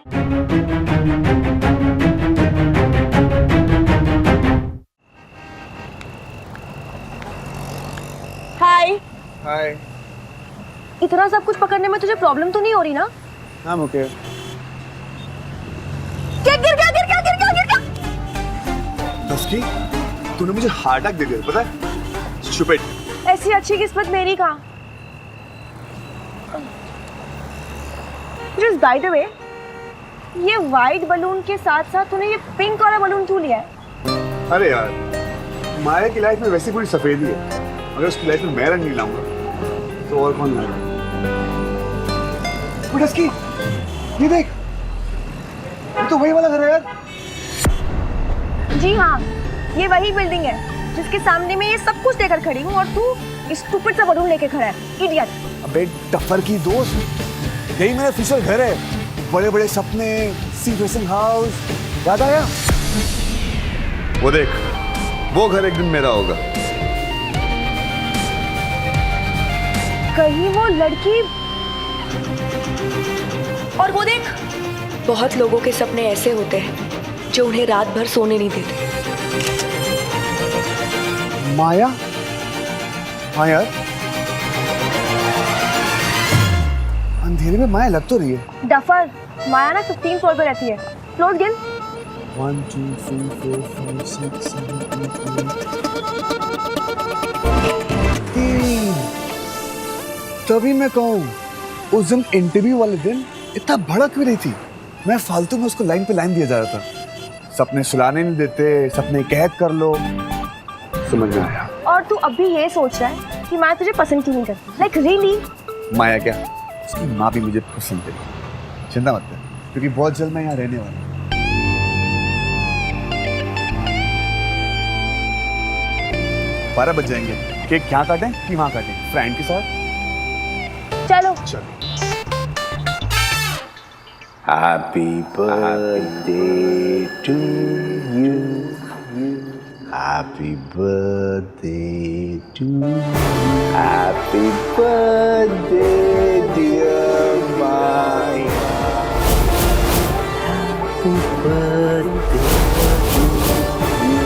हाय। हाय। इतना सब कुछ पकड़ने में तुझे प्रॉब्लम तो नहीं हो रही ना? हाँ ओके। क्या गिर गया गिर गया गिर गया गिर गया? दस्की, तूने मुझे हार्ट अटैक दे दिया पता है? Stupid। ऐसी अच्छी किस्मत मेरी कहाँ? Just by the way, ये व्हाइट बलून के साथ साथ तूने ये पिंक वाला बलून क्यों लिया है? अरे यार, माया की लाइफ में वैसे पूरी सफेद ही है। अगर उसकी लाइफ में मैं रंग नहीं लाऊंगा तो और कौन लाएगा? दस्की, ये देख, ये तो वही वाला घर है यार। जी हाँ, ये वही बिल्डिंग है जिसके सामने मैं ये सब कुछ लेकर खड़ी हूँ और तू इस स्टूपिड सा बलून लेके खड़ा है, इडियट। अबे टफर की दोस्त, यही मेरा फ्यूचर घर है। बड़े बड़े सपने, सी फेसिंग हाउस, याद आया? वो देख, वो घर एक दिन मेरा होगा। कहीं वो लड़की, और वो देख, बहुत लोगों के सपने ऐसे होते हैं जो उन्हें रात भर सोने नहीं देते। माया? हाँ यार, अंधेरे में माया लग तो रही है। डफर, माया ना 15 फ्लोर पे रहती है। फ्लोर गिन। 1 2 3 4 5 6 7 8 9 तभी मैं कहूँ, उस दिन इंटरव्यू वाले दिन इतना भड़क भी रही थी। मैं फालतू में उसको लाइन पे लाइन दिया जा रहा था। सपने सुलाने नहीं देते, सपने कैद कर लो। समझ में आया। और तू अब भी ये सोच रहा है कि माया तुझे पसंद क्यों नहीं करती? Like really? माया क्या, उसकी माँ भी मुझे पसंद है। चिंता मत कर, क्योंकि बहुत जल्द मैं यहाँ रहने वाला हूँ। 12 बज जाएंगे। केक क्या काटें कि वहाँ काटें? फ्रेंड के साथ? चलो। चलो। Happy birthday to you. Happy birthday to you. Happy birthday, dear Maya. Happy birthday to you.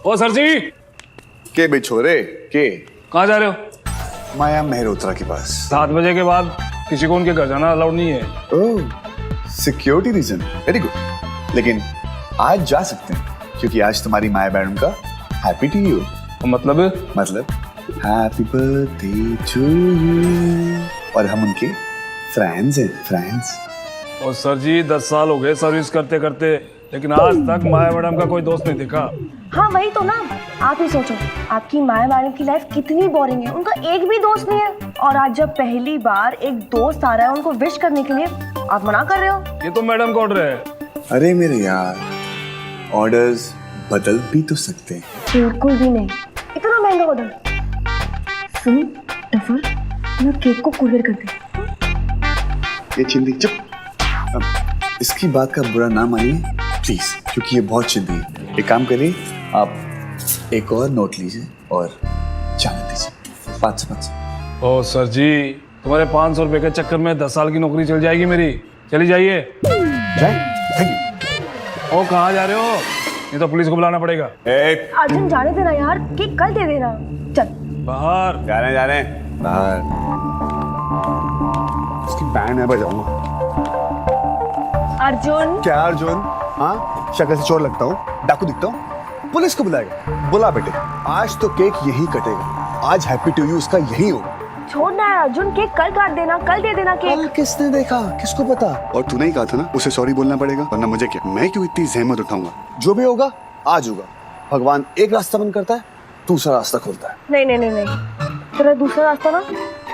ओ सर जी, के बे छोरे के? कहाँ जा रहे हो? माया मेहरोत्रा के पास। 7 बजे के बाद किसी को उनके घर जाना अलाउड नहीं है। ओह, सिक्योरिटी रीजन, वेरी गुड। लेकिन आज जा सकते हैं क्योंकि आज तुम्हारी माया मैडम का हैप्पी टू यू। मतलब हैप्पी बर्थडे टू यू। और हम उनके फ्रेंड्स हैं, फ्रेंड्स। और सर जी 10 साल हो गए सर्विस करते करते, लेकिन आज तक माया मैडम का कोई दोस्त नहीं देखा। हाँ वही तो ना, आप ही सोचो, आपकी माया मैडम की लाइफ कितनी बोरिंग है। उनका एक भी दोस्त नहीं है, और आज जब पहली बार एक दोस्त आ रहा है उनको विश करने के लिए, आप मना कर रहे हो। ये तो मैडम का ऑर्डर है। अरे मेरे यार, ऑर्डर्स बदल भी तो सकते हैं। बिल्कुल भी नहीं, इतना महंगा ऑर्डर। सुन डफर, मैं केक को कुरियर कर दे। ये चिंदी चुप। अब इसकी बात का बुरा ना मानिए प्लीज, क्योंकि ये बहुत चिंदी है। एक काम करिए, आप एक और नोट लीजिए और जाने दीजिए। 500। ओ सर जी, तुम्हारे 500 रुपए के चक्कर में 10 साल की नौकरी चल जाएगी मेरी। चली जाइए। Thank you. ओ कहाँ जा रहे हो? ये तो पुलिस को बुलाना पड़ेगा। अर्जुन जाने देना यार, केक कल दे देना। चल बाहर जा रहे हैं बाहर। उसकी बैंड मैं बजाऊंगा। अर्जुन। क्या अर्जुन? हाँ, शक्ल से चोर लगता हूँ, डाकू दिखता हूँ, पुलिस को बुलाएगा। बुला बेटे, आज तो केक यही कटेगा। आज हैप्पी टू यू उसका यही होगा। छोड़ना है अर्जुन, केक कल काट देना, कल दे देना केक। किसने देखा, किसको पता? और तूने ही कहा था ना उसे सॉरी बोलना पड़ेगा, वरना मुझे क्या, मैं क्यों इतनी जहमत उठाऊंगा? जो भी होगा आज होगा। भगवान एक रास्ता बंद करता है, दूसरा रास्ता खोलता है। नहीं नहीं नहीं नहीं, तेरा दूसरा रास्ता ना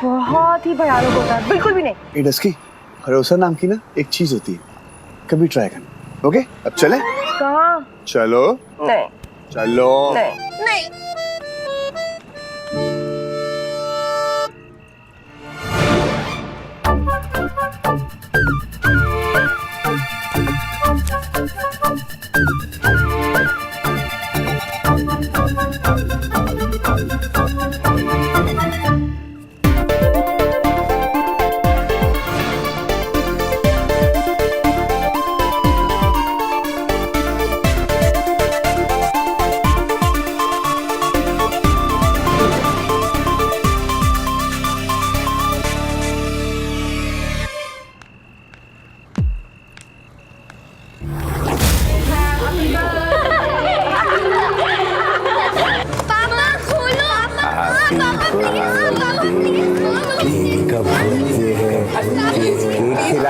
बहुत ही भयानक होता है। बिल्कुल भी नहीं। डस्की, भरोसा नाम की ना एक चीज होती है, कभी ट्राई करना। ओके, अब चले? कहाँ? चलो। नहीं। चलो। नहीं नहीं।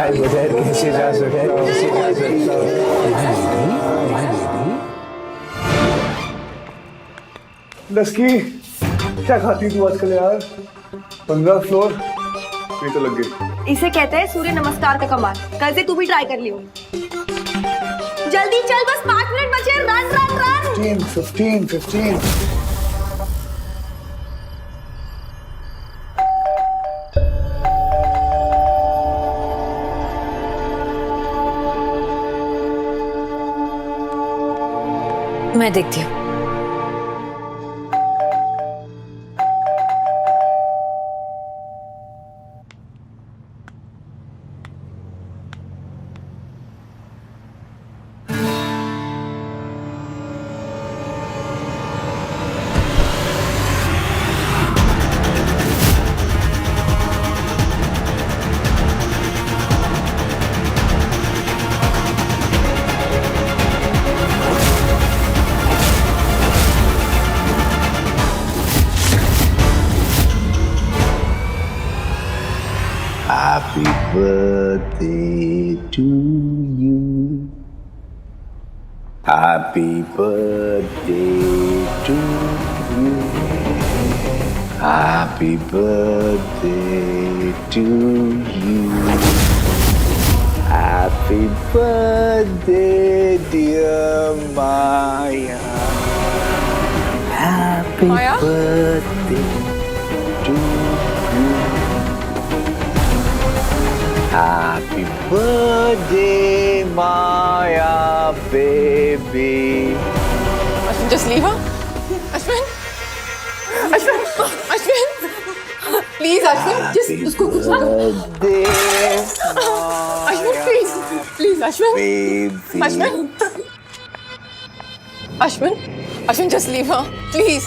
खिलाए बगैर कैसे जा सकता लस्की क्या खाती तू आजकल यार? 15 फ्लोर ये तो लग गई। इसे कहते हैं सूर्य नमस्कार का कमाल। कल से तू भी ट्राई कर लियो। जल्दी चल, बस 5 मिनट बचे। Run run run. 15 मैं देखती हूँ। Happy birthday to you. Happy birthday to you. Happy birthday to you. Happy birthday, dear Maya. Happy Maya? birthday to you. Happy birthday, Maya, baby. Ashwin, just leave her. Ashwin. Please, Ashwin, just उसको कुछ ना. Birthday, Ashwin, please, Ashwin. baby. Ashwin, just leave her, please.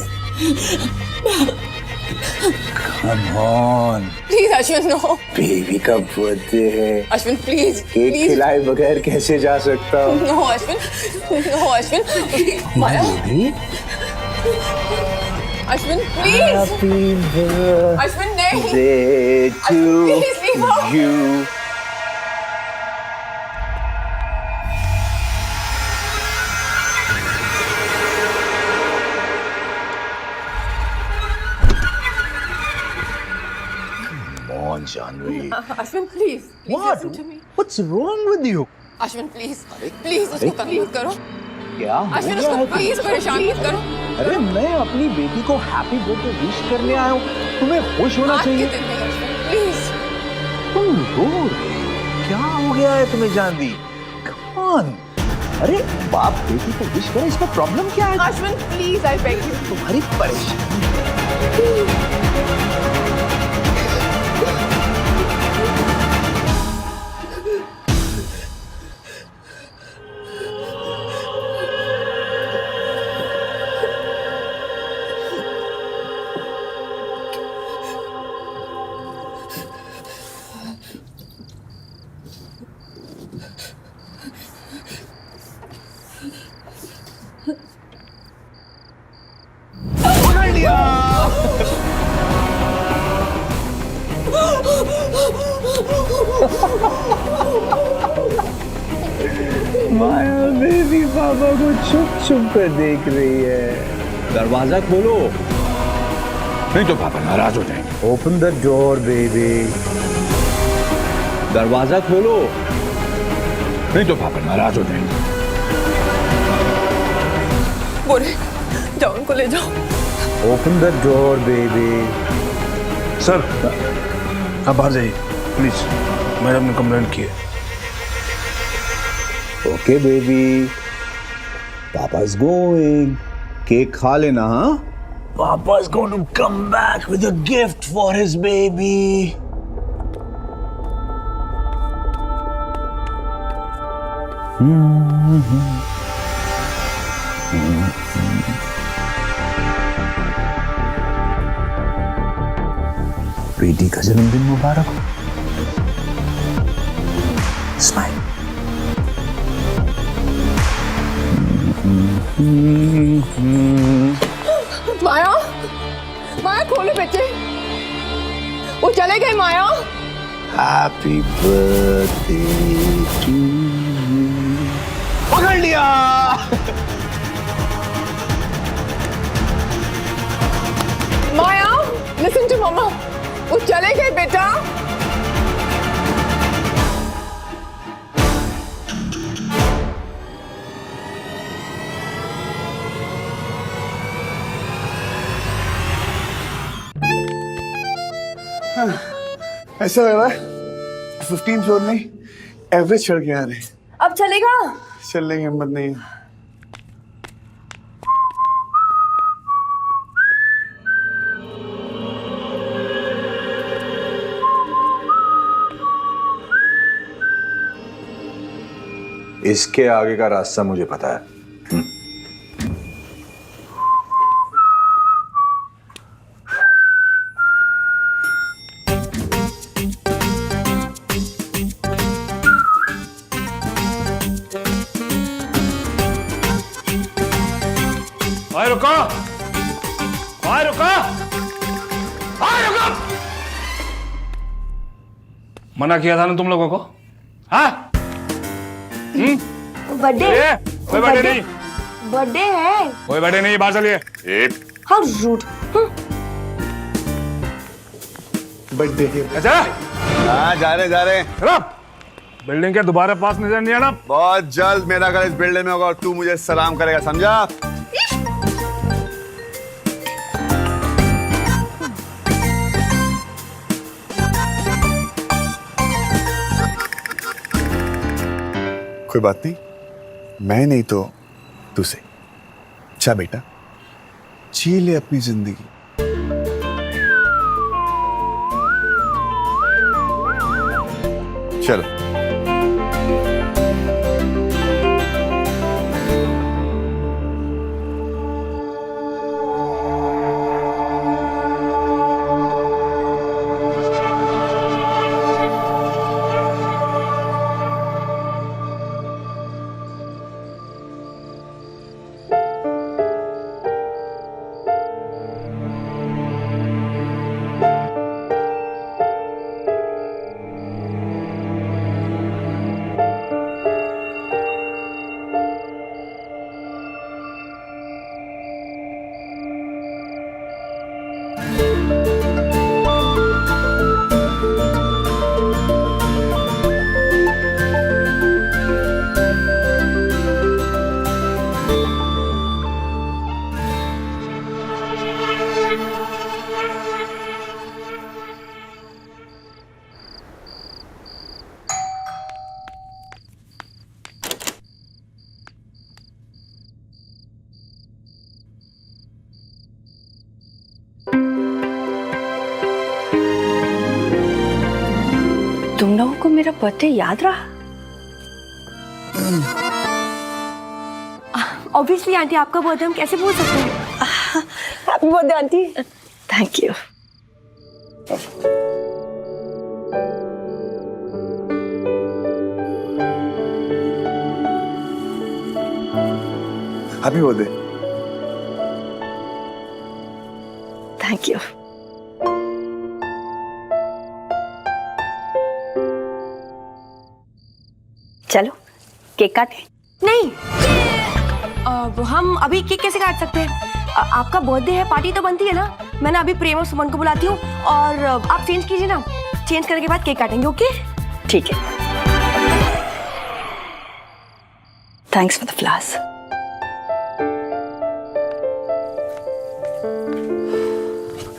Come on, Please, Ashwin, no. baby का birthday है. Ashwin, please, cake please. खिलाए बगैर कैसे जा सकता हूँ? No, Ashwin. Maya. Baby, Ashwin, please. happy birthday Ashwin, नहीं. to Please leave her. you. Come on, Janvi. Ashwin, please. What? Listen to me. What's wrong with you? Ashwin, please. Please, उसको तंग मत करो. क्या Ashwin, उसको please परेशान मत करो. अरे मैं अपनी बेटी को हैप्पी बर्थडे विश करने आया हूँ. तुम्हें खुश होना आज के चाहिए. दिन नहीं, Ashwin, please. तुम रो रहे हो. क्या हो गया है तुम्हें जानवी? कौन? अरे बाप बेटी को विश करे, इसमें प्रॉब्लम क्या है? Ashwin, please, I beg you. तुम्हारी परेशानी. माया बेबी पापा को छुप छुप कर देख रही है. दरवाजा खोलो, नहीं तो पापा नाराज हो जाएंगे. Open the door baby. दरवाजा खोलो, नहीं तो पापा नाराज हो जाएंगे. बोले, जाओ उनको ले जाओ. Open the door baby. Sir आप बाहर जाइए प्लीज, मैडम ने कंप्लेंट की है. Okay baby, papa is going. Cake खा लेना. हाँ, papa is going to come back with a gift for his baby. बेटी का जन्मदिन मुबारक हो. स्माइल. माया, माया खोलो बेटे. वो चले गए Maya. Happy birthday to you. पकड़ लिया। माया, listen to mama. वो चले गए बेटा। ऐसा लग रहा है 15 फ्लोर में एवरेज चढ़ के आ रहे हैं। अब चलेगा? चलने की हिम्मत नहीं है। इसके आगे का रास्ता मुझे पता है। भाई रुको, भाई रुको, भाई रुको। मना किया था ना तुम लोगों को? हाँ? बर्थडे? कोई बर्थडे नहीं, बर्थडे है। कोई बर्थडे नहीं, बाहर चलिए। How rude. बर्थडे के अच्छा, हाँ, जा रहे हैं। चलो। बिल्डिंग के दोबारा पास नजर नहीं आना। बहुत जल्द मेरा घर इस बिल्डिंग में होगा और तू मुझे सलाम करेगा, समझा? कोई बात नहीं, मैं नहीं तो तू से। अच्छा बेटा, जी ले अपनी जिंदगी। चलो। तुम लोगों को मेरा बर्थडे याद रहा? ऑब्वियसली आंटी, आपका बर्थडे हम कैसे भूल सकते हैं? Happy birthday aunty. Thank you. Happy birthday. Thank you. चलो केक काटें। नहीं, अब हम अभी केक कैसे काट सकते हैं? आपका बर्थडे है, पार्टी तो बनती है ना। मैं ना अभी प्रेम और सुमन को बुलाती हूँ और आप चेंज कीजिए ना। चेंज करने के बाद केक काटेंगे, ओके? ठीक है। Thanks for the flowers.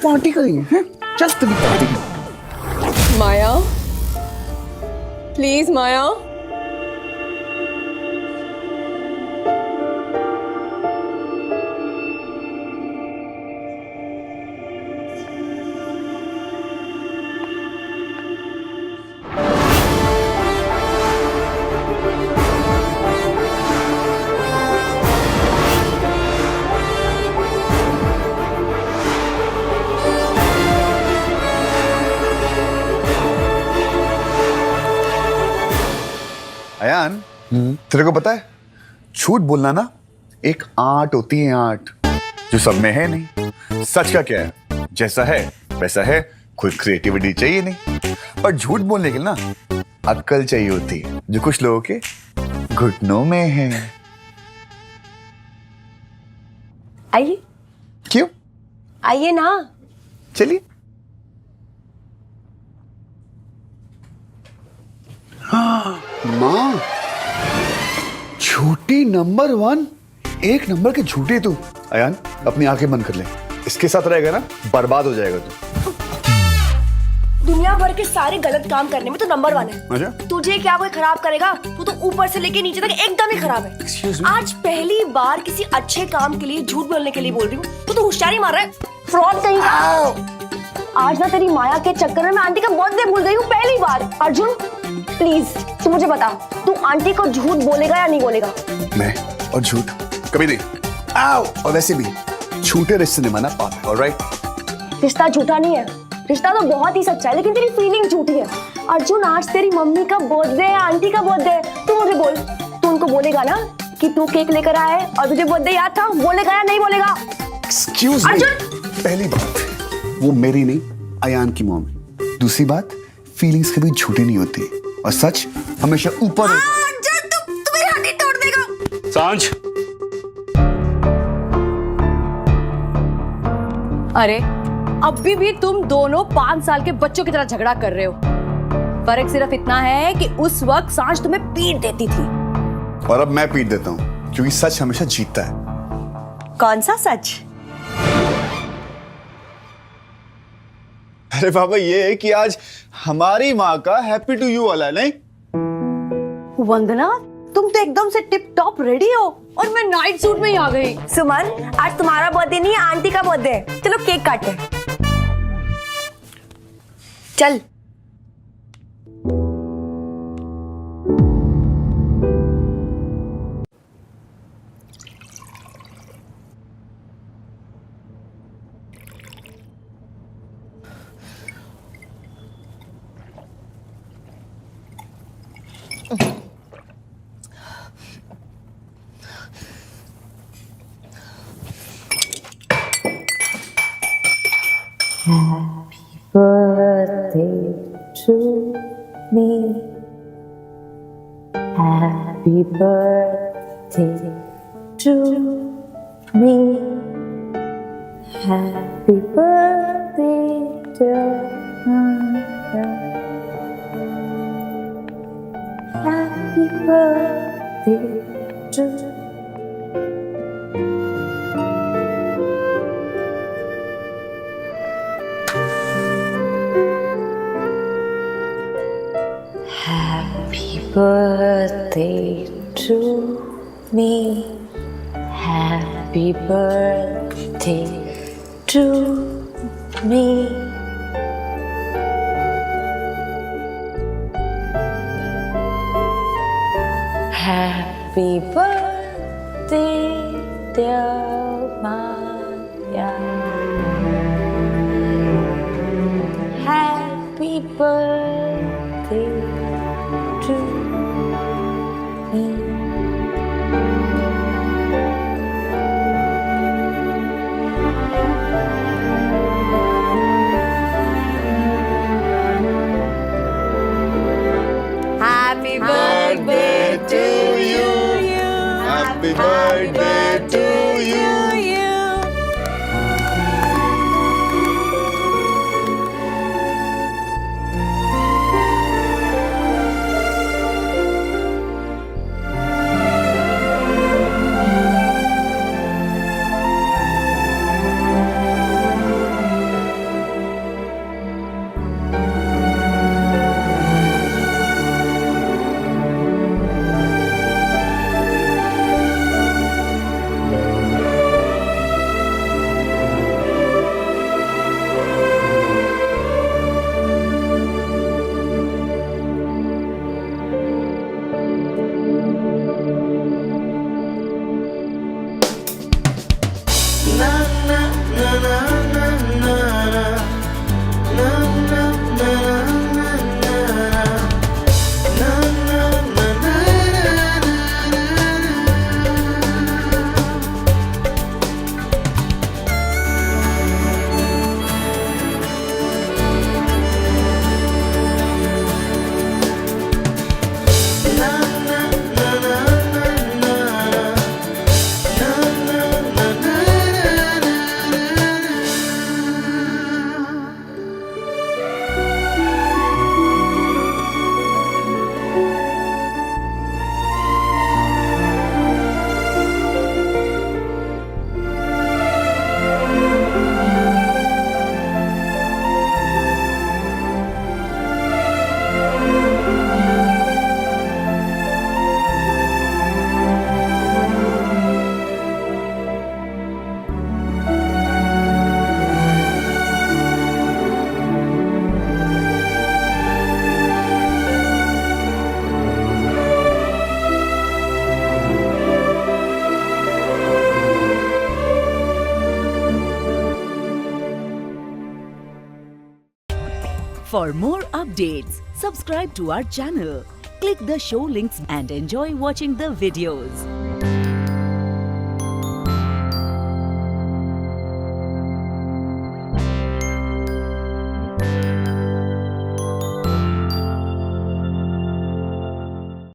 Party करेंगे, जस्ट भी पार्टी। माया, प्लीज माया। अयान, तेरे को पता है, झूठ बोलना ना एक आर्ट होती है, आर्ट जो सब में है नहीं। सच का क्या है, जैसा है वैसा है, कोई क्रिएटिविटी चाहिए नहीं। पर झूठ बोलने के लिए ना अक्ल चाहिए होती है, जो कुछ लोगों के घुटनों में है। आइए क्यों? आइए ना। चलिए। हाँ, माँ, झूठी नंबर 1, एक नंबर के झूठे तू। अयान, अपनी आंखें बंद कर ले, इसके साथ रहेगा ना बर्बाद हो जाएगा तू। दुनिया भर के सारे गलत काम करने में तो नंबर 1 है। अच्छा? तुझे क्या कोई खराब करेगा? तू तो ऊपर से लेके नीचे तक एकदम ही खराब है। Excuse me? आज पहली बार किसी अच्छे काम के लिए झूठ बोलने के लिए बोल रही हूँ, तो होशियारी मार रहा है। फ्रॉड कहीं का। आज ना तेरी माया के चक्कर में मैं आंटी का बर्थडे भूल गई हूँ पहली बार। अर्जुन प्लीज तू मुझे बता, तू आंटी को झूठ बोलेगा या नहीं बोलेगा? मैं और झूठ कभी नहीं। आओ, और वैसे भी झूठे रिश्ते निभाना पाप है, ऑलराइट? रिश्ता झूठा नहीं है, रिश्ता तो बहुत ही सच्चा है, लेकिन तेरी फीलिंग झूठी है। अर्जुन आज तेरी मम्मी का बर्थडे है, आंटी का बर्थडे है, तू मुझे बोल, तू उनको बोलेगा ना कि तू केक लेकर आया है और तुझे बर्थडे याद था? बोलेगा या नहीं बोलेगा? एक्सक्यूज मी, पहली बात वो मेरी नहीं अयान की मॉम है। दूसरी बात, फीलिंग्स कभी झूठी नहीं होती और सच हमेशा ऊपर होता है। अर्जुन तू मेरी हड्डी तोड़ देगा। सांझ, अरे अभी भी तुम दोनों 5 साल के बच्चों की तरह झगड़ा कर रहे हो। फर्क सिर्फ इतना है कि उस वक्त सांझ तुम्हें पीट देती थी और अब मैं पीट देता हूँ, क्योंकि सच हमेशा जीतता है। कौन सा सच? अरे बाबा, ये है कि आज हमारी माँ का हैप्पी टू यू वाला है, नहीं? वंदना, तुम तो एकदम से टिप टॉप रेडी हो और मैं नाइट सूट में ही आ गई। सुमन, आज तुम्हारा बर्थडे नहीं है, आंटी का बर्थडे है। चलो केक काटे। चल। Birthday to me. Happy birthday to me. Happy birthday, dear Mother. Happy birthday to Happy birthday to me. Happy birthday to me. Happy birthday, dear Maya. Happy birthday to me. Happy birthday to you. Happy birthday to you. For more updates, subscribe to our channel, click the show links and enjoy watching the videos.